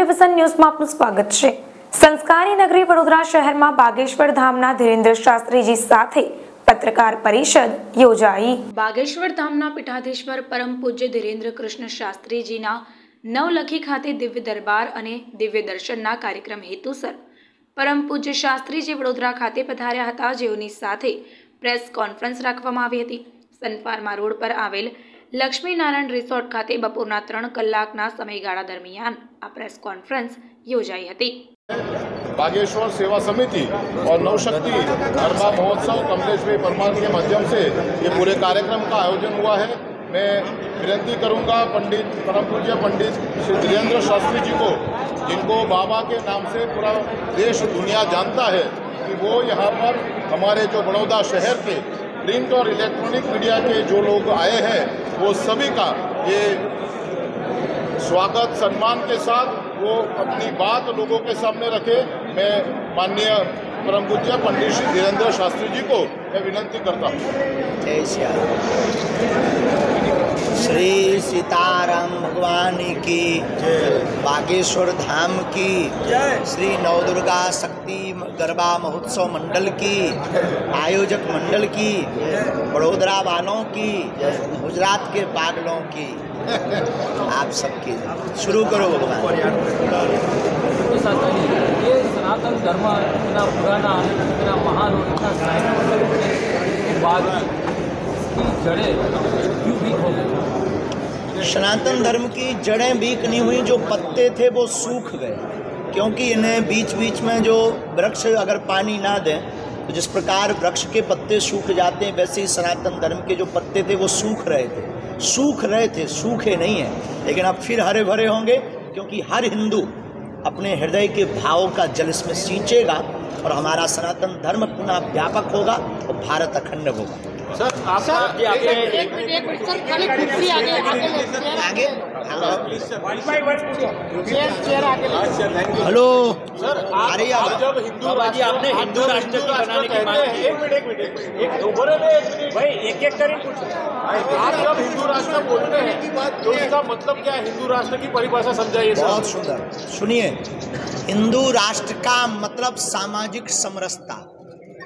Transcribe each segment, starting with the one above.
Television ન્યૂઝમાં આપનું સ્વાગત છે। સંસ્કારી નગરી વડોદરા શહેરમાં બાગેશ્વર ધામના ધીરેન્દ્ર શાસ્ત્રીજી સાથે પત્રકાર પરિષદ યોજાઈ। બાગેશ્વર ધામના પીઠાધીશ્વર પરમ પૂજ્ય ધીરેન્દ્ર કૃષ્ણ શાસ્ત્રીજીના નવલખી ખાતે દિવ્ય દરબાર અને દિવ્ય દર્શનના કાર્યક્રમ હેતુસર પરમ પૂજ્ય શાસ્ત્રીજી વડોદરા ખાતે પધાર્યા હતા, જેઓની સાથે પ્રેસ કોન્ફરન્સ રાખવામાં આવી હતી। સનફાર્મા રોડ પર આવેલ लक्ष्मीनारायण रिसोर्ट खाते बपोरना 3 कलाकना समयगाळा दरमियान आ प्रेस कॉन्फ्रेंस योजाई हती। बागेश्वर सेवा समिति और नवशक्ति गरबा महोत्सव कमलेश भाई परमार के माध्यम से ये पूरे कार्यक्रम का आयोजन हुआ है। मैं विनती करूंगा पंडित परम पूज्य पंडित श्री धीरेंद्र शास्त्री जी को, जिनको बाबा के नाम से पूरा देश दुनिया जानता है, कि वो यहाँ पर हमारे जो बड़ौदा शहर के प्रिंट और इलेक्ट्रॉनिक मीडिया के जो लोग आए हैं वो सभी का ये स्वागत सम्मान के साथ वो अपनी बात लोगों के सामने रखे। मैं माननीय परम पूज्य पंडित श्री धीरेंद्र शास्त्री जी को मैं विनती करता हूँ। जय श्री सीताराम भगवान की बागेश्वर धाम की, श्री नवदुर्गा शक्ति गरबा महोत्सव मंडल की, आयोजक मंडल की, बड़ोदरा वालों की, गुजरात के पागलों की, आप सबकी शुरू करो भगवान। ये सनातन धर्म इतना पुराना, इतना महान और इतना साहित्य बाद की जड़ें क्यों वीक हो गई? सनातन धर्म की जड़ें वीक नहीं हुई, जो पत्ते थे वो सूख गए, क्योंकि इन्हें बीच बीच में जो वृक्ष अगर पानी ना दें तो जिस प्रकार वृक्ष के पत्ते सूख जाते हैं, वैसे ही सनातन धर्म के जो पत्ते थे वो सूख रहे थे, सूखे नहीं हैं, लेकिन अब फिर हरे भरे होंगे, क्योंकि हर हिंदू अपने हृदय के भाव का जल इसमें सींचेगा और हमारा सनातन धर्म पुनः व्यापक होगा और भारत अखंड होगा। सर आप हेलो सर, अरे जब हिंदू राज्य आपने हिंदू राष्ट्र की बनाने की बात की, भाई एक कर आप जब हिंदू राष्ट्र बोलते हैं तो इसका मतलब क्या है? हिंदू राष्ट्र की परिभाषा समझाइए। बहुत सुंदर, सुनिए। हिंदू राष्ट्र का मतलब सामाजिक समरसता,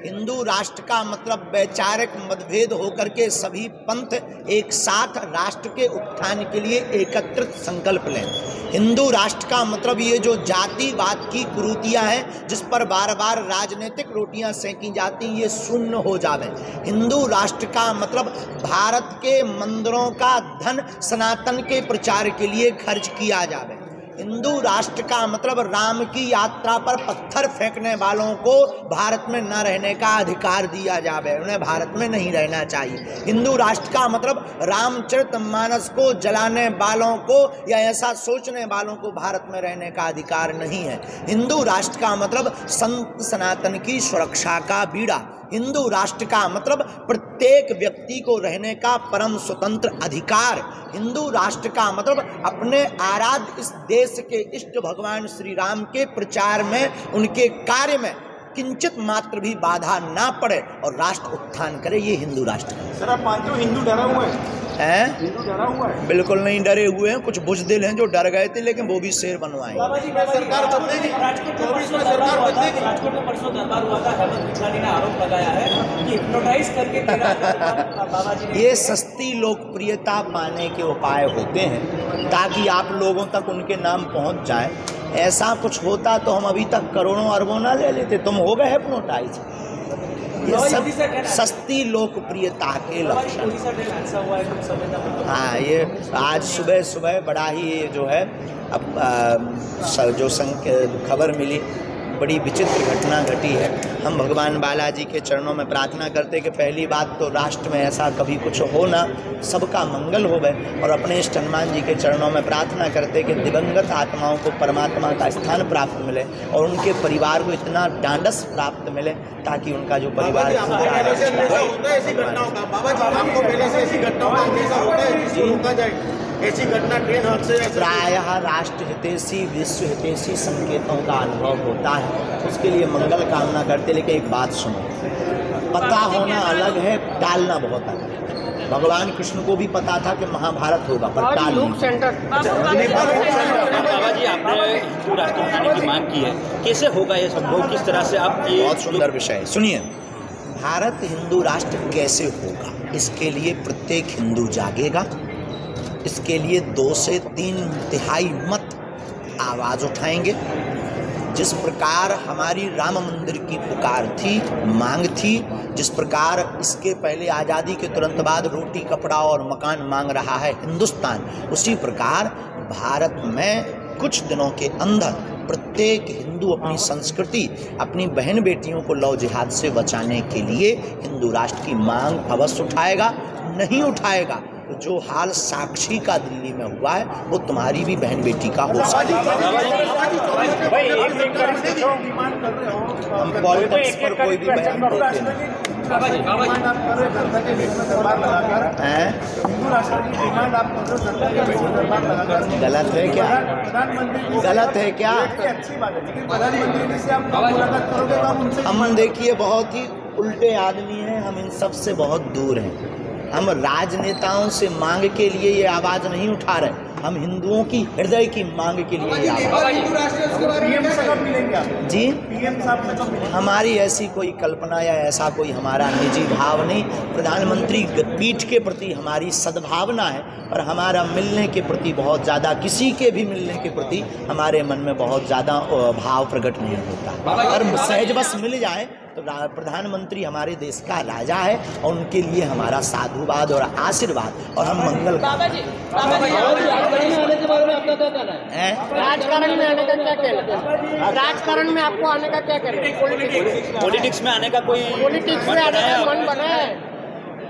हिंदू राष्ट्र का मतलब वैचारिक मतभेद होकर के सभी पंथ एक साथ राष्ट्र के उत्थान के लिए एकत्रित संकल्प लें। हिंदू राष्ट्र का मतलब ये जो जातिवाद की कुरीतियां हैं, जिस पर बार बार राजनीतिक रोटियां सेंकी जाती, ये शून्य हो जावे। हिंदू राष्ट्र का मतलब भारत के मंदिरों का धन सनातन के प्रचार के लिए खर्च किया जावे। हिंदू राष्ट्र का मतलब राम की यात्रा पर पत्थर फेंकने वालों को भारत में न रहने का अधिकार दिया जावे, उन्हें भारत में नहीं रहना चाहिए। हिंदू राष्ट्र का मतलब रामचरितमानस को जलाने वालों को या ऐसा सोचने वालों को भारत में रहने का अधिकार नहीं है। हिंदू राष्ट्र का मतलब संत सनातन की सुरक्षा का बीड़ा। हिंदू राष्ट्र का मतलब प्रत्येक व्यक्ति को रहने का परम स्वतंत्र अधिकार। हिंदू राष्ट्र का मतलब अपने आराध्य इस देश के इष्ट भगवान श्री राम के प्रचार में, उनके कार्य में किंचित मात्र भी बाधा ना पड़े और राष्ट्र उत्थान करे, ये हिंदू राष्ट्र है। सर आप मानते हो हिंदू डरा हुआ है? हिंदू डरा हुआ है? बिल्कुल नहीं डरे हुए हैं, कुछ बुजदिल हैं जो डर गए थे, लेकिन वो भी शेर बनवाए। सरकार बदलेगी, राजकोट में परसों दरबार हुआ था, हेमंत बिछानी ने आरोप लगाया है कि हिप्नोटाइज करके बाबा जी ये सस्ती लोकप्रियता पाने के उपाय होते हैं ताकि आप लोगों तक उनके नाम पहुंच जाए। ऐसा कुछ होता तो हम अभी तक करोड़ों अरबों ना ले लेते, तुम हो गए हिप्नोटाइज। ये सब सस्ती लोकप्रियता के लक्षण। हाँ, ये आज सुबह सुबह बड़ा ही जो है अब जो खबर मिली, बड़ी विचित्र घटना घटी है। हम भगवान बालाजी के चरणों में प्रार्थना करते कि पहली बात तो राष्ट्र में ऐसा कभी कुछ हो ना, सबका मंगल हो गए, और अपने इष्ट हनुमान जी के चरणों में प्रार्थना करते कि दिवंगत आत्माओं को परमात्मा का स्थान प्राप्त मिले और उनके परिवार को इतना ढांढस प्राप्त मिले ताकि उनका जो परिवार ऐसी घटना ट्रेन हादसे प्रायः राष्ट्र हितैषी विश्व हितैषी संकेतों का अनुभव होता है, उसके लिए मंगल कामना करते। लेकिन एक बात सुनो, पता होना अलग है, टालना बहुत अलग है। भगवान कृष्ण को भी पता था कि महाभारत होगा, पर काल नहीं। बाबा जी, आपने हिंदू राष्ट्र बनाने की मांग की है, कैसे होगा ये संभव, किस तरह से आप ये? बहुत सुंदर विषय है, सुनिए। भारत हिंदू राष्ट्र कैसे होगा, इसके लिए प्रत्येक हिंदू जागेगा। इसके लिए 2 से 3 तिहाई मत आवाज़ उठाएंगे। जिस प्रकार हमारी राम मंदिर की पुकार थी, मांग थी, जिस प्रकार इसके पहले आज़ादी के तुरंत बाद रोटी, कपड़ा और मकान मांग रहा है हिंदुस्तान, उसी प्रकार भारत में कुछ दिनों के अंदर प्रत्येक हिंदू अपनी संस्कृति, अपनी बहन बेटियों को लव जिहाद से बचाने के लिए हिंदू राष्ट्र की मांग अवश्य उठाएगा। नहीं उठाएगा तो जो हाल साक्षी का दिल्ली में हुआ है वो तुम्हारी भी बहन बेटी का हो सकता है। हम पॉलिटिक्स पर कोई भी बयान देते हैं। गलत है क्या? गलत है क्या? हम देखिए बहुत ही उल्टे आदमी हैं, हम इन सब से बहुत दूर हैं। हम राजनेताओं से मांग के लिए ये आवाज़ नहीं उठा रहे, हम हिंदुओं की हृदय की मांग के लिए ये आवाज़। जी, हमारी ऐसी कोई कल्पना या ऐसा कोई हमारा निजी भाव नहीं। प्रधानमंत्री पीठ के प्रति हमारी सद्भावना है और हमारा मिलने के प्रति बहुत ज़्यादा, किसी के भी मिलने के प्रति हमारे मन में बहुत ज़्यादा भाव प्रकट नहीं होता। और सहजवश मिल जाए तो प्रधानमंत्री हमारे देश का राजा है और उनके लिए हमारा साधुवाद और आशीर्वाद, और हम मंगल। राजकारण में आने का क्या कहना? राजकारण में आपको आने का क्या कहना? पॉलिटिक्स में आने का कोई, पॉलिटिक्स में आने का मन बना है?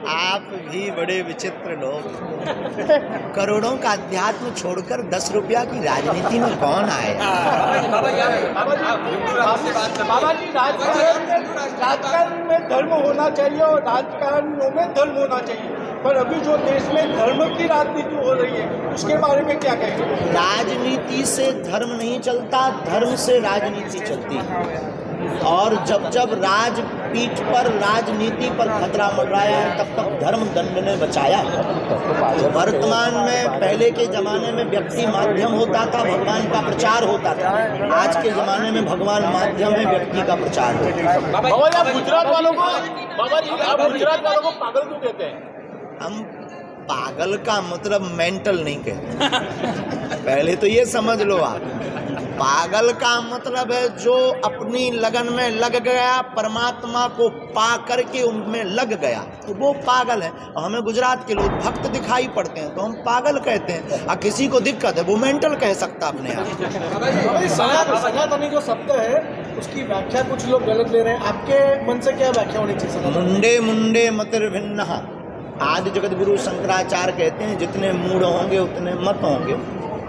आप भी बड़े विचित्र लोग। करोड़ों का अध्यात्म छोड़कर 10 रुपया की राजनीति में कौन आए? बाबा जी, राजकारण में धर्म होना चाहिए और राजकारणों में धर्म होना चाहिए, पर अभी जो देश में धर्म की राजनीति हो रही है उसके बारे में क्या कहेंगे? राजनीति से धर्म नहीं चलता, धर्म से राजनीति चलती है। और जब जब राजपीठ पर, राजनीति पर खतरा मंडराया है, तब तक धर्म दंड ने बचाया। वर्तमान में, पहले के जमाने में व्यक्ति माध्यम होता था, भगवान का प्रचार होता था। आज के जमाने में भगवान माध्यम है, व्यक्ति का प्रचार होता है। बाबा जी, आप गुजरात वालों को पागल क्यों कहते हैं? हम पागल का मतलब मेंटल नहीं कहते। पहले तो ये समझ लो आप, पागल का मतलब है जो अपनी लगन में लग गया, परमात्मा को पा करके उनमें लग गया, तो वो पागल है। और हमें गुजरात के लोग भक्त दिखाई पड़ते हैं तो हम पागल कहते हैं, और किसी को दिक्कत है वो मेंटल कह सकता अपने आप। सनातनी जो शब्द है उसकी व्याख्या कुछ लोग गलत ले रहे हैं, आपके मन से क्या व्याख्या होनी चाहिए? मुंडे मुंडे मतिर्भिन्न। आदि जगत गुरु शंकराचार्य कहते हैं जितने मूड होंगे उतने मत होंगे।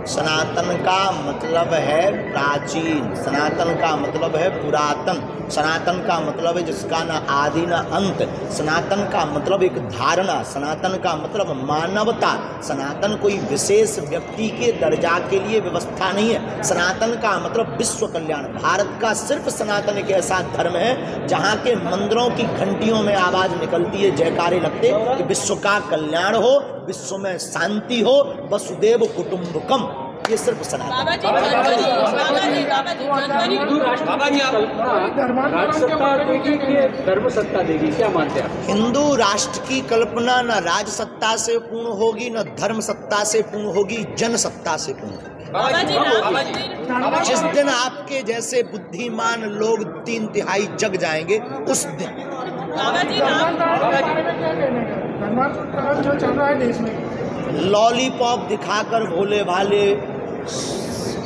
सनातन का मतलब है प्राचीन, सनातन का मतलब है पुरातन, सनातन का मतलब है जिसका ना आदि ना अंत, सनातन का मतलब एक धारणा, सनातन का मतलब मानवता। सनातन कोई विशेष व्यक्ति के दर्जा के लिए व्यवस्था नहीं है। सनातन का मतलब विश्व कल्याण। भारत का सिर्फ सनातन एक ऐसा धर्म है जहाँ के मंदिरों की घंटियों में आवाज़ निकलती है, जयकारे लगते कि विश्व का कल्याण हो, विश्व में शांति हो, वसुदेव कुटुंबकम। ये सिर्फ सनातन। धर्म सत्ता देगी, क्या मानते हैं? हिंदू राष्ट्र की कल्पना न राज सत्ता से पूर्ण होगी, न धर्म सत्ता से पूर्ण होगी, जन सत्ता से पूर्ण होगी। जिस दिन आपके जैसे बुद्धिमान लोग 3/3 जग जाएंगे, उस दिन लॉलीपॉप दिखाकर भोले भाले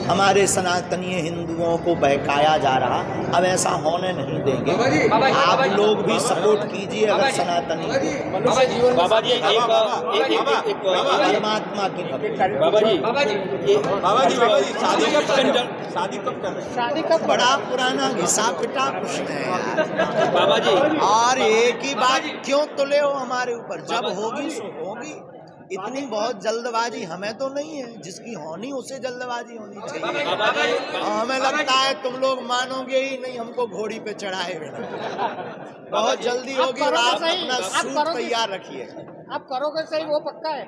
हमारे सनातनीय हिंदुओं को बहकाया जा रहा, अब ऐसा होने नहीं देंगे। आप लोग भी सपोर्ट कीजिए अगर सनातनी बाबा जी परमात्मा की शादी कब? बड़ा पुराना घिसा पिटा प्रश्न है यार बाबा जी, और एक ही बात क्यों तुले हो हमारे ऊपर? जब होगी सो होगी। इतनी बहुत जल्दबाजी हमें तो नहीं है, जिसकी होनी उसे जल्दबाजी होनी चाहिए। हमें लगता है तुम लोग मानोगे ही नहीं हमको घोड़ी पे चढ़ाए बिना। बहुत जल्दी होगी और आप अपना सूट तैयार रखिए। आप करोगे सही, वो पक्का है।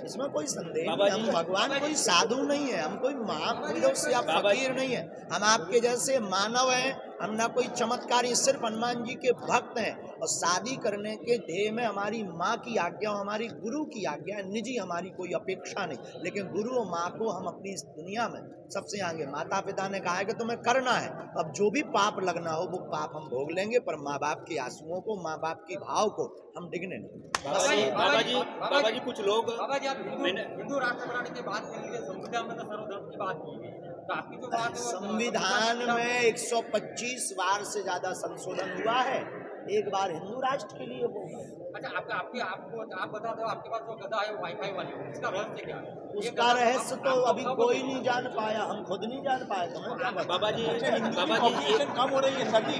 इसमें कोई संदेह नहीं। हम भगवान कोई साधु नहीं है, हम कोई महापुरुष या फकीर नहीं है, हम आपके जैसे मानव हैं। हम ना कोई चमत्कारी, सिर्फ हनुमान जी के भक्त हैं। और शादी करने के ध्येय में हमारी माँ की आज्ञा, हमारी गुरु की आज्ञा है। निजी हमारी कोई अपेक्षा नहीं, लेकिन गुरु और माँ को हम अपनी इस दुनिया में सबसे आगे, माता पिता ने कहा है कि तुम्हें करना है। अब जो भी पाप लगना हो वो पाप हम भोग लेंगे, पर माँ बाप के आंसुओं को, माँ बाप के भाव को हम डिगने नहीं। बाबा जी कुछ लोग हिंदू राष्ट्र बनाने की बात के लिए संविधान में तो सर्वधर्म की बात की है, तो आपकी जो बात है संविधान में 125 बार से ज्यादा संशोधन हुआ है, एक बार हिंदू राष्ट्र के लिए हो। अच्छा, आप बता दो, आपके पास जो गदा है वो वाईफाई वाली, इसका रहस्य क्या है? उसका रहस्य तो अभी कोई नहीं जान पाया, हम खुद नहीं जान पाए। तुम्हें बाबा जी कम हो रही है सर जी।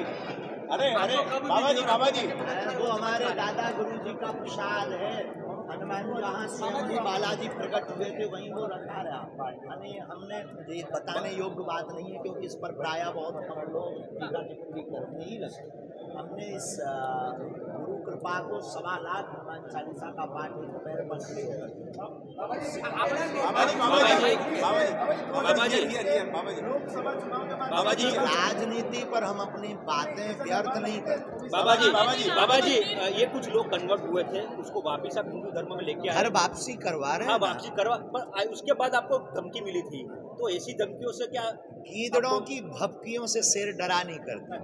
अरे बाबा जी वो हमारे दादा गुरु जी का प्रसाद है। हनुमान जहाँ से बालाजी प्रकट हुए थे वहीं वो रखा रहा। यानी हमने ये बताने योग्य बात नहीं है, क्योंकि इस पर प्रायः बहुत कम लोग टीका टिप्पणी करने ही लगे। हमने इस गुरु कृपा को 1.25 लाख हनुमान चालीसा का पाठ पैर पर बाबा जी राजनीति पर हम अपनी बातें व्यर्थ नहीं करते। बाबा जी ये कुछ लोग कन्वर्ट हुए थे, उसको वापिस आप हिंदू धर्म में लेके आए। घर वापसी करवा रहे हैं। हाँ, वापसी करवा, पर उसके बाद आपको धमकी मिली थी, तो ऐसी धमकियों से क्या? गीदड़ों की भपकियों से शेर डरा नहीं करते।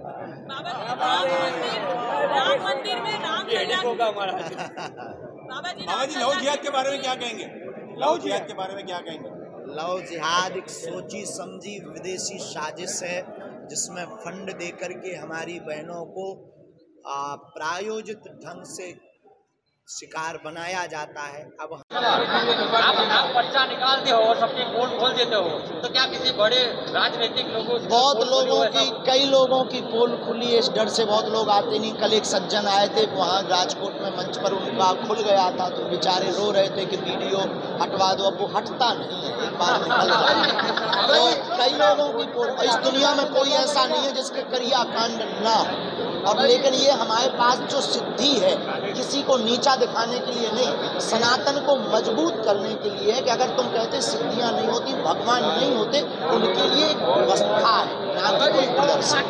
राम मंदिर में राम होगा हमारा। बाबा जी लव जिहाद के बारे में क्या कहेंगे? लव जिहाद के बारे में क्या कहेंगे? लव जिहाद एक सोची समझी विदेशी साजिश है, जिसमें फंड दे करके हमारी बहनों को प्रायोजित ढंग से शिकार बनाया जाता है। अब आप पर्चा निकालते हो और सबके पोल खोल देते हो, तो क्या किसी बड़े राजनीतिक लोगों कई लोगों की पोल खुली है, इस डर से बहुत लोग आते नहीं। कल एक सज्जन आए थे वहाँ राजकोट में, मंच पर उनका खुल गया था तो बेचारे रो रहे थे कि वीडियो हटवा दो। अब वो हटता नहीं है, एक बार निकल गया। तो कई लोगों की पोल, इस दुनिया में कोई ऐसा नहीं है जिसके क्रियाकांड ना हो। और लेकिन ये हमारे पास जो सिद्धि है, किसी को नीचा दिखाने के लिए नहीं, सनातन को मजबूत करने के लिए है। कि अगर तुम कहते सिद्धियां नहीं होती, भगवान नहीं होते, उनके लिए एक व्यवस्था है, ना कि कोई प्रदर्शन।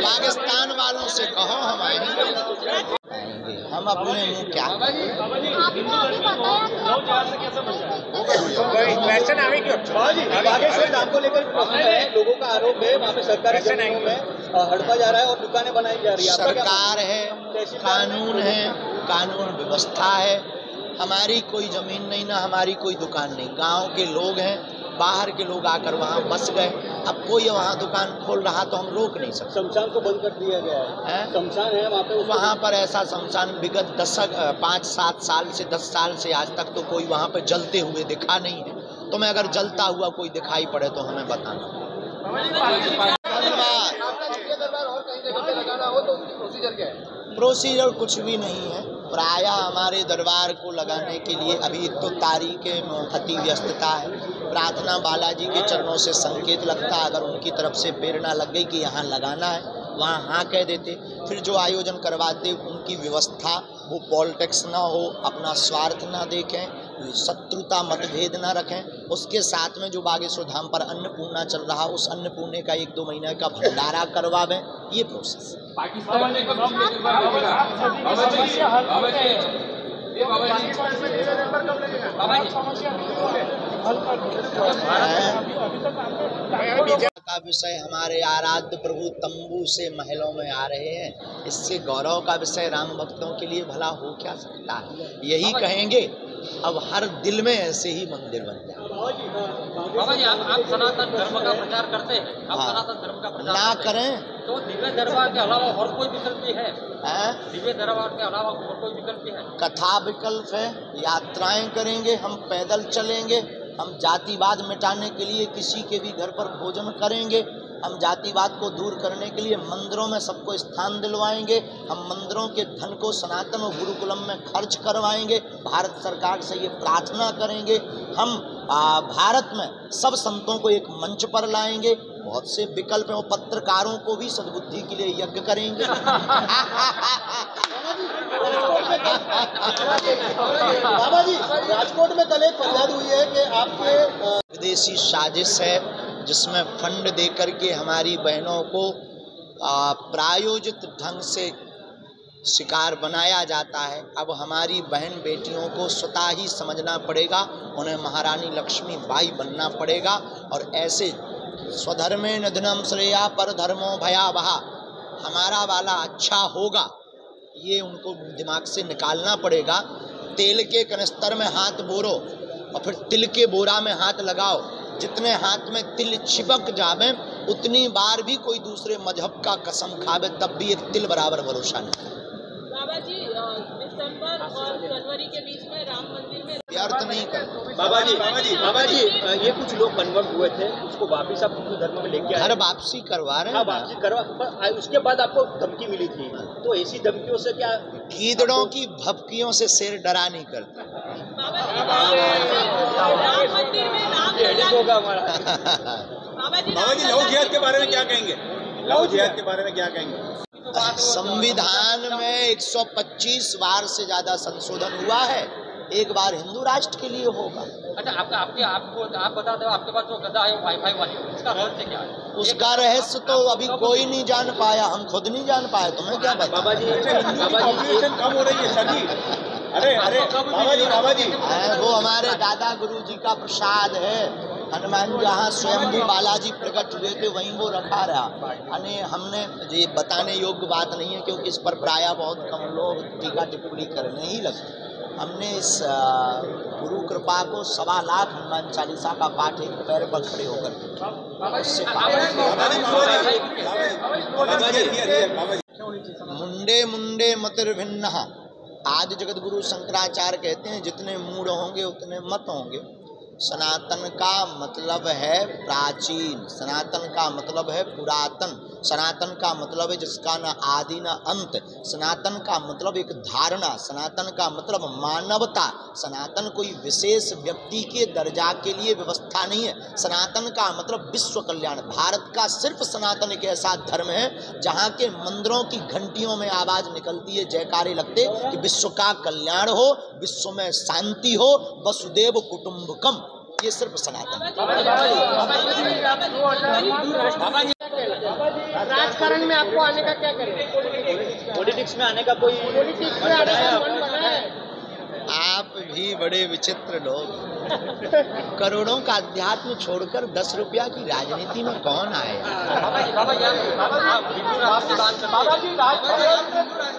पाकिस्तान वालों से कहो हम अपने मुँह क्या बागेश्वर धाम को लेकर लोगों का आरोप है, वहाँ पे सरकारी जमीनों में हड़पा जा रहा है और दुकानें बनाई जा रही है। सरकार है, कानून है, कानून व्यवस्था है। हमारी कोई जमीन नहीं, ना हमारी कोई दुकान नहीं। गांव के लोग हैं, बाहर के लोग आकर वहाँ बस गए। अब कोई वहाँ दुकान खोल रहा तो हम रोक नहीं सकते। शमशान को बंद कर दिया गया है, शमशान है वहाँ पे। वहाँ पर ऐसा शमशान विगत 5-7 साल से 10 साल से आज तक तो कोई वहाँ पर जलते हुए दिखा नहीं है। तो मैं अगर जलता हुआ कोई दिखाई पड़े तो हमें बताना। प्रोसीजर कुछ भी नहीं है। प्रायः हमारे दरबार को लगाने के लिए अभी एक तो तारीख अति व्यस्तता है। प्रार्थना बालाजी के चरणों से संकेत लगता, अगर उनकी तरफ से प्रेरणा लग गई कि यहाँ लगाना है, वहाँ हाँ कह देते। फिर जो आयोजन करवाते उनकी व्यवस्था, वो पॉलिटिक्स ना हो, अपना स्वार्थ ना देखें, शत्रुता मतभेद ना रखें। उसके साथ में जो बागेश्वर धाम पर अन्नपूर्णा चल रहा, उस अन्नपूर्णे का 1-2 महीने का भंडारा करवावें। ये प्रोसेस का विषय हमारे आराध्य प्रभु तंबू से महलों में आ रहे हैं। इससे गौरव का विषय राम भक्तों के लिए भला हो क्या सकता है। यही कहेंगे, अब हर दिल में ऐसे ही मंदिर बन जाए। बाबा जी, आप सनातन धर्म का प्रचार करते हैं, आप सनातन धर्म का प्रचार ना करें तो दिव्य दरबार के अलावा और कोई विकल्प है? दिव्य दरबार के अलावा और कोई विकल्प है? कथा विकल्प है, यात्राएं करेंगे, हम पैदल चलेंगे, हम जातिवाद मिटाने के लिए किसी के भी घर पर भोजन करेंगे, हम जातिवाद को दूर करने के लिए मंदिरों में सबको स्थान दिलवाएंगे, हम मंदिरों के धन को सनातन और गुरुकुलम में खर्च करवाएंगे, भारत सरकार से ये प्रार्थना करेंगे। हम भारत में सब संतों को एक मंच पर लाएंगे, बहुत से विकल्प हैं। वो पत्रकारों को भी सद्बुद्धि के लिए यज्ञ करेंगे। बाबा जी, राजकोट में कल एक फरियाद हुई है कि आपके विदेशी साजिश है जिसमें फंड देकर के हमारी बहनों को प्रायोजित ढंग से शिकार बनाया जाता है। अब हमारी बहन बेटियों को स्वतः ही समझना पड़ेगा, उन्हें महारानी लक्ष्मी बाई बनना पड़ेगा और ऐसे स्वधर्मे निधनम श्रेया पर धर्मो भयावहा, हमारा वाला अच्छा होगा, ये उनको दिमाग से निकालना पड़ेगा। तेल के कनिस्तर में हाथ बोरो और फिर तिल के बोरा में हाथ लगाओ। जितने हाथ में तिल चिपक जावे उतनी बार भी कोई दूसरे मजहब का कसम खावे तब भी एक तिल बराबर भरोसा नहीं। बाबा जी, दिसंबर और जनवरी के बीच में राम मंदिर में व्यर्थ नहीं कर। बाबा जी, ये कुछ लोग कन्वर्ट हुए थे, उसको वापिस आप हिंदू धर्म में लेके आए। घर वापसी करवा रहे हैं। वापसी करवा, पर उसके बाद आपको धमकी मिली थी, तो ऐसी धमकियों से क्या? गीदड़ों की भपकियों से शेर डरा नहीं करता। राम मंदिर में होगा हमारा। बाबा जी, लव जिहाद के बारे में क्या कहेंगे? लव जिहाद के बारे में क्या कहेंगे? संविधान में 125 बार से ज्यादा संशोधन हुआ है, एक बार हिंदू राष्ट्र के लिए होगा। अच्छा, आप बता दो, आपके पास जो गदा है वाईफाई वाली, उसका रहस्य क्या है? उसका रहस्य तो अभी कोई नहीं जान पाया, हम खुद नहीं जान पाए, तुम्हें क्या पता? बाबा जी, कम हो रही है सभी। अरे बाबा जी, वो हमारे दादा गुरु जी का प्रसाद है। हनुमान जहाँ स्वयंभू बालाजी प्रकट हुए थे वहीं वो रखा रहा। यानी हमने ये बताने योग्य बात नहीं है क्योंकि इस पर प्रायः बहुत कम लोग टीका टिप्पणी करने ही लगते। हमने इस गुरु कृपा को 1.25 लाख हनुमान चालीसा का पाठ एक पैर पर खड़े होकर मुंडे मुंडे मतिर्भिन्न। आदि जगत गुरु शंकराचार्य कहते हैं जितने मूड होंगे उतने मत होंगे। सनातन का मतलब है प्राचीन, सनातन का मतलब है पुरातन, सनातन का मतलब है जिसका न आदि न अंत, सनातन का मतलब एक धारणा, सनातन का मतलब मानवता। सनातन कोई विशेष व्यक्ति के दर्जा के लिए व्यवस्था नहीं है। सनातन का मतलब विश्व कल्याण। भारत का सिर्फ सनातन एक ऐसा धर्म है जहाँ के मंदिरों की घंटियों में आवाज निकलती है, जयकारे लगते कि विश्व का कल्याण हो, विश्व में शांति हो, वसुदेव कुटुंबकम। ये सिर्फ सनातन। राजकारण में आपको आने का क्या करें? पॉलिटिक्स में आने का कोई आप भी बड़े विचित्र लोग। करोड़ों का अध्यात्म छोड़कर 10 रुपया की राजनीति में कौन आए? बाबा जी,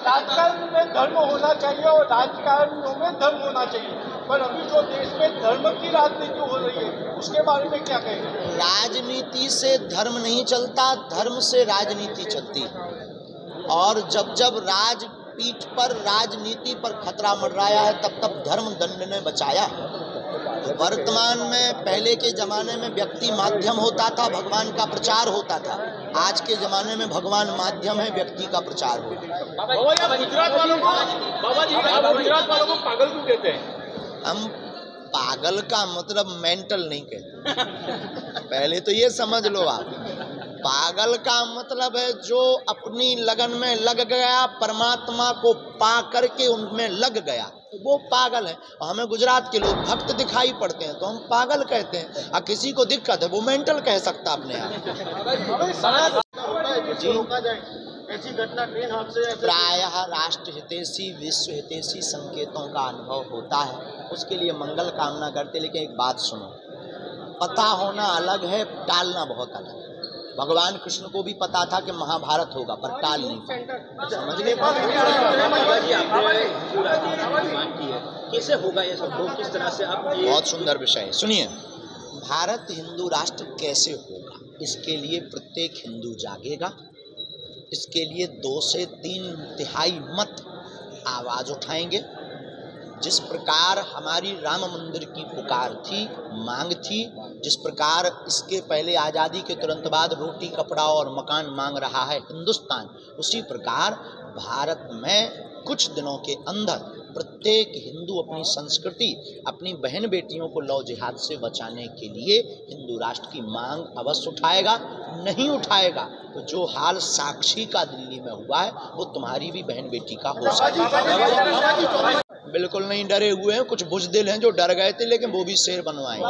राजकारण में धर्म होना चाहिए और राजकारणों में धर्म होना चाहिए, पर अभी जो देश में धर्म की राजनीति हो रही है उसके बारे में क्या कहेंगे? राजनीति से धर्म नहीं चलता, धर्म से राजनीति चलती। और जब जब राजपीठ पर राजनीति पर खतरा मंडराया है तब तब धर्म दंड ने बचाया। तो वर्तमान में पहले के जमाने में व्यक्ति माध्यम होता था, भगवान का प्रचार होता था। आज के जमाने में भगवान माध्यम है, व्यक्ति का प्रचार होगा। गुजरात वालों को पागल क्यों कहते हैं? हम पागल का मतलब मेंटल नहीं कहते। पहले तो ये समझ लो आप, पागल का मतलब है जो अपनी लगन में लग गया, परमात्मा को पा करके उनमें लग गया, वो पागल है। और हमें गुजरात के लोग भक्त दिखाई पड़ते हैं तो हम पागल कहते हैं, और किसी को दिक्कत है वो मेंटल कह सकता अपने आप। ऐसी घटना ट्रेन हादसे प्रायः राष्ट्र हितैषी विश्व हितैषी संकेतों का अनुभव होता है, उसके लिए मंगल कामना करते। लेकिन एक बात सुनो, पता होना अलग है, टालना बहुत अलग है। भगवान कृष्ण को भी पता था कि महाभारत होगा पर टाल नहीं पाए। समझ गए? कैसे होगा ये सब, किस तरह से आप? बहुत सुंदर विषय है, सुनिए। भारत हिंदू राष्ट्र कैसे होगा, इसके लिए प्रत्येक हिंदू जागेगा। इसके लिए 2 से 3 तिहाई मत आवाज उठाएंगे। जिस प्रकार हमारी राम मंदिर की पुकार थी, मांग थी, जिस प्रकार इसके पहले आज़ादी के तुरंत बाद रोटी कपड़ा और मकान मांग रहा है हिंदुस्तान, उसी प्रकार भारत में कुछ दिनों के अंदर प्रत्येक हिंदू अपनी संस्कृति, अपनी बहन बेटियों को लौ जिहाद से बचाने के लिए हिंदू राष्ट्र की मांग अवश्य उठाएगा। नहीं उठाएगा तो जो हाल साक्षी का दिल्ली में हुआ है वो तुम्हारी भी बहन बेटी का हो सकता है। बिल्कुल नहीं डरे हुए हैं, कुछ बुज़दिल हैं जो डर गए थे, लेकिन वो भी शेर बनवाएंगे।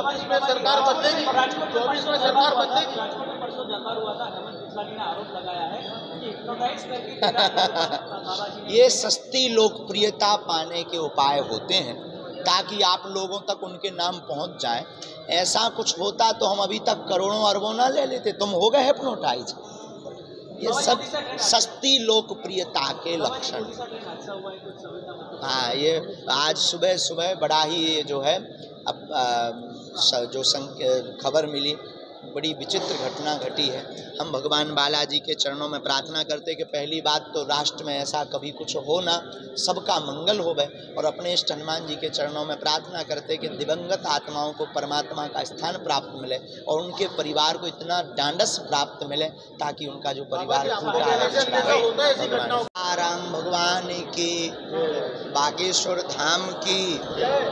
ये सस्ती लोकप्रियता पाने के उपाय होते हैं ताकि आप लोगों तक उनके नाम पहुंच जाए। ऐसा कुछ होता तो हम अभी तक करोड़ों अरबों ना ले लेते, तुम हो गए हिप्नोटाइज। ये सब सस्ती लोकप्रियता के लक्षण। हाँ, ये आज सुबह सुबह बड़ा ही ये जो है अब जो खबर मिली, बड़ी विचित्र घटना घटी है। हम भगवान बालाजी के चरणों में प्रार्थना करते कि पहली बात तो राष्ट्र में ऐसा कभी कुछ हो ना, सबका मंगल हो गए, और अपने इष्ट हनुमान जी के चरणों में प्रार्थना करते कि दिवंगत आत्माओं को परमात्मा का स्थान प्राप्त मिले और उनके परिवार को इतना डांडस प्राप्त मिले ताकि उनका जो परिवार राम भगवान की, बागेश्वर धाम की,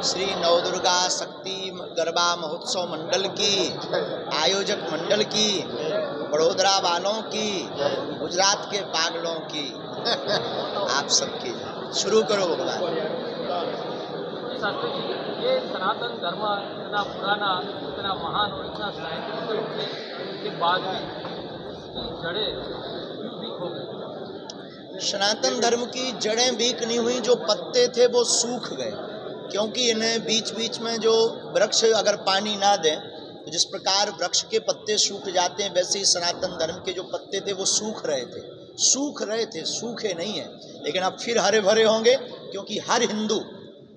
श्री नवदुर्गा शक्ति गरबा महोत्सव मंडल की, आयोजक मंडल की, बड़ोदरा वालों की, गुजरात के पागलों की, आप सबकी। शुरू करो भगवान। ये सनातन धर्म इतना पुराना, इतना महान और इतना साहित्य के बाद भी इसकी जड़ें क्यों वीक हो गई? सनातन धर्म की जड़ें वीक नहीं हुई, जो पत्ते थे वो सूख गए, क्योंकि इन्हें बीच बीच में जो वृक्ष अगर पानी ना दें तो जिस प्रकार वृक्ष के पत्ते सूख जाते हैं, वैसे ही सनातन धर्म के जो पत्ते थे वो सूख रहे थे, सूखे नहीं है, लेकिन अब फिर हरे भरे होंगे, क्योंकि हर हिंदू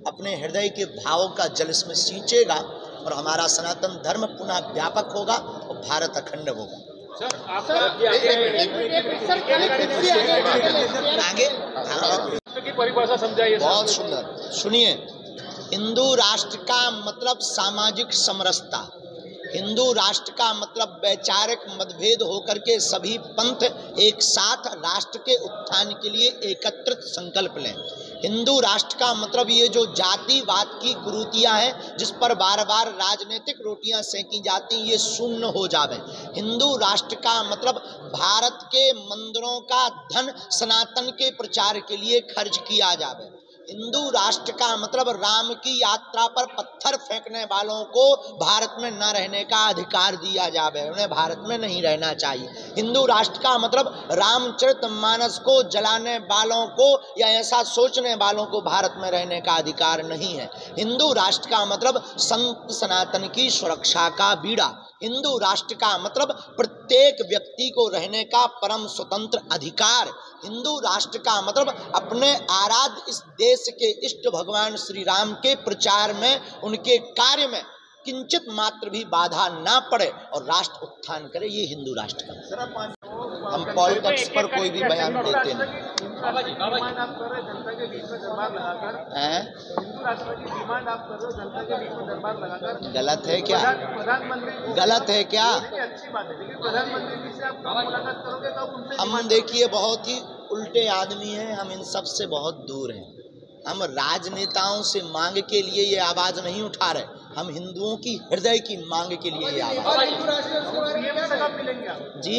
अपने हृदय के भावों का जल इसमें सींचेगा और हमारा सनातन धर्म पुनः व्यापक होगा और भारत अखंड होगा। आगे की परिभाषा समझाइए। बहुत सुंदर, सुनिए। हिंदू राष्ट्र का मतलब सामाजिक समरसता, हिंदू राष्ट्र का मतलब वैचारिक मतभेद होकर के सभी पंथ एक साथ राष्ट्र के उत्थान के लिए एकत्रित संकल्प लें। हिंदू राष्ट्र का मतलब ये जो जातिवाद की कुरीतियां हैं जिस पर बार बार राजनीतिक रोटियां सेंकी जाती, ये शून्य हो जावे। हिंदू राष्ट्र का मतलब भारत के मंदिरों का धन सनातन के प्रचार के लिए खर्च किया जावे। हिंदू राष्ट्र का मतलब राम की यात्रा पर पत्थर फेंकने वालों को भारत में न रहने का अधिकार दिया जावे, उन्हें भारत में नहीं रहना चाहिए। हिंदू राष्ट्र का मतलब रामचरितमानस को जलाने वालों को या ऐसा सोचने वालों को भारत में रहने का अधिकार नहीं है। हिंदू राष्ट्र का मतलब संत सनातन की सुरक्षा का बीड़ा। हिंदू राष्ट्र का मतलब प्रत्येक व्यक्ति को रहने का परम स्वतंत्र अधिकार। हिंदू राष्ट्र का मतलब अपने आराध्य इस देश के इष्ट भगवान श्री राम के प्रचार में, उनके कार्य में किंचित मात्र भी बाधा ना पड़े और राष्ट्र उत्थान करे, ये हिंदू राष्ट्र का। हम पॉलिटिक्स पर कोई भी बयान देते नहीं। गलत है क्या? गलत है क्या? हम देखिए बहुत ही उल्टे आदमी हैं, हम इन सब से बहुत दूर हैं। हम राजनेताओं से मांग के लिए ये आवाज नहीं उठा रहे, हम हिंदुओं की हृदय की मांग के लिए ये आवाज। जी,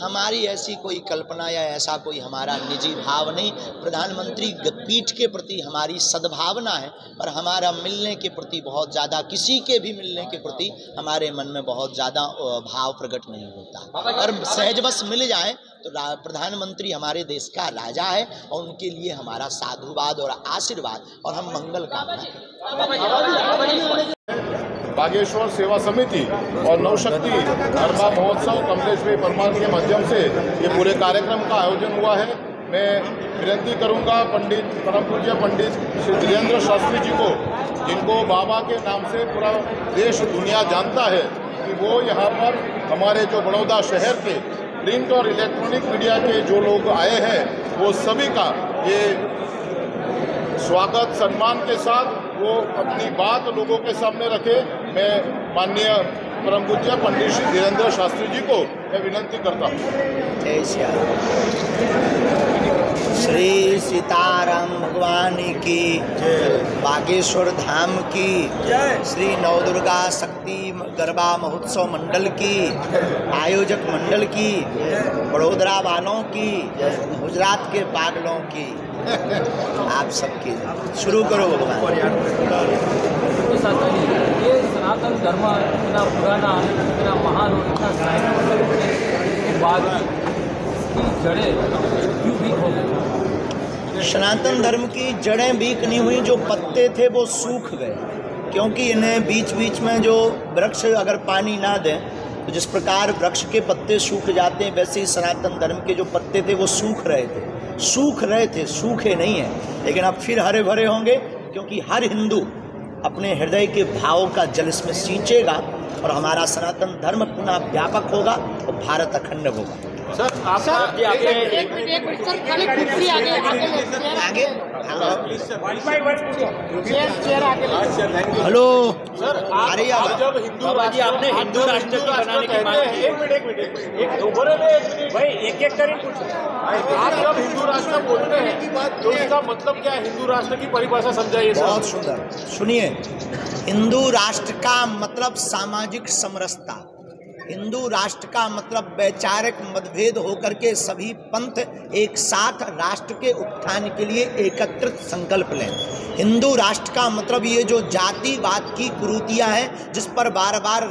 हमारी ऐसी कोई कल्पना या ऐसा कोई हमारा निजी भाव नहीं। प्रधानमंत्री पीठ के प्रति हमारी सद्भावना है और हमारा मिलने के प्रति बहुत ज़्यादा, किसी के भी मिलने के प्रति हमारे मन में बहुत ज़्यादा भाव प्रकट नहीं होता। अगर सहजवश मिल जाए तो प्रधानमंत्री हमारे देश का राजा है और उनके लिए हमारा साधुवाद और आशीर्वाद और हम मंगल कामना करें। बागेश्वर सेवा समिति और नवशक्ति गरबा महोत्सव कमलेश भाई परमार के माध्यम से ये पूरे कार्यक्रम का आयोजन हुआ है। मैं विनती करूंगा परम पूज्य पंडित श्री धीरेन्द्र शास्त्री जी को, जिनको बाबा के नाम से पूरा देश दुनिया जानता है, कि वो यहाँ पर हमारे जो बड़ौदा शहर के प्रिंट और इलेक्ट्रॉनिक मीडिया के जो लोग आए हैं वो सभी का ये स्वागत सम्मान के साथ वो अपनी बात लोगों के सामने रखे। मैं माननीय परम पूज्य पंडित श्री धीरेन्द्र शास्त्री जी को मैं विनती करता हूँ। जय श्री सीताराम भगवान की, बागेश्वर धाम की, श्री नवदुर्गा शक्ति गरबा महोत्सव मंडल की, आयोजक मंडल की, बड़ोदरा वालों की, गुजरात के पागलों की, आप सबकी। शुरू करो भगवान। ये सनातन धर्म इतना पुराना, इतना महान और इतना साहित्य बाद की जड़ें क्यों वीक हो गई? सनातन धर्म की जड़ें वीक नहीं हुई, जो पत्ते थे वो सूख गए, क्योंकि इन्हें बीच बीच में जो वृक्ष अगर पानी ना दें तो जिस प्रकार वृक्ष के पत्ते सूख जाते हैं, वैसे ही सनातन धर्म के जो पत्ते थे वो सूख रहे थे, सूखे नहीं हैं, लेकिन अब फिर हरे भरे होंगे, क्योंकि हर हिंदू अपने हृदय के भावों का जल इसमें सींचेगा और हमारा सनातन धर्म पुनः व्यापक होगा और भारत अखंड होगा। सर आप हेलो सर, अरे आप जब हिंदू राज्य आपने हिंदू राष्ट्र की बनाने की बात की, आप जब हिंदू राष्ट्र बोलते हैं तो इसका मतलब क्या है? हिंदू राष्ट्र की परिभाषा समझाइए। बहुत सुंदर, सुनिए। हिंदू राष्ट्र का मतलब सामाजिक समरसता, हिंदू राष्ट्र का मतलब वैचारिक मतभेद होकर के सभी पंथ एक साथ राष्ट्र के उत्थान के लिए एकत्रित संकल्प लें। हिंदू राष्ट्र का मतलब ये जो जातिवाद की कुरीतियां हैं, जिस पर बार बार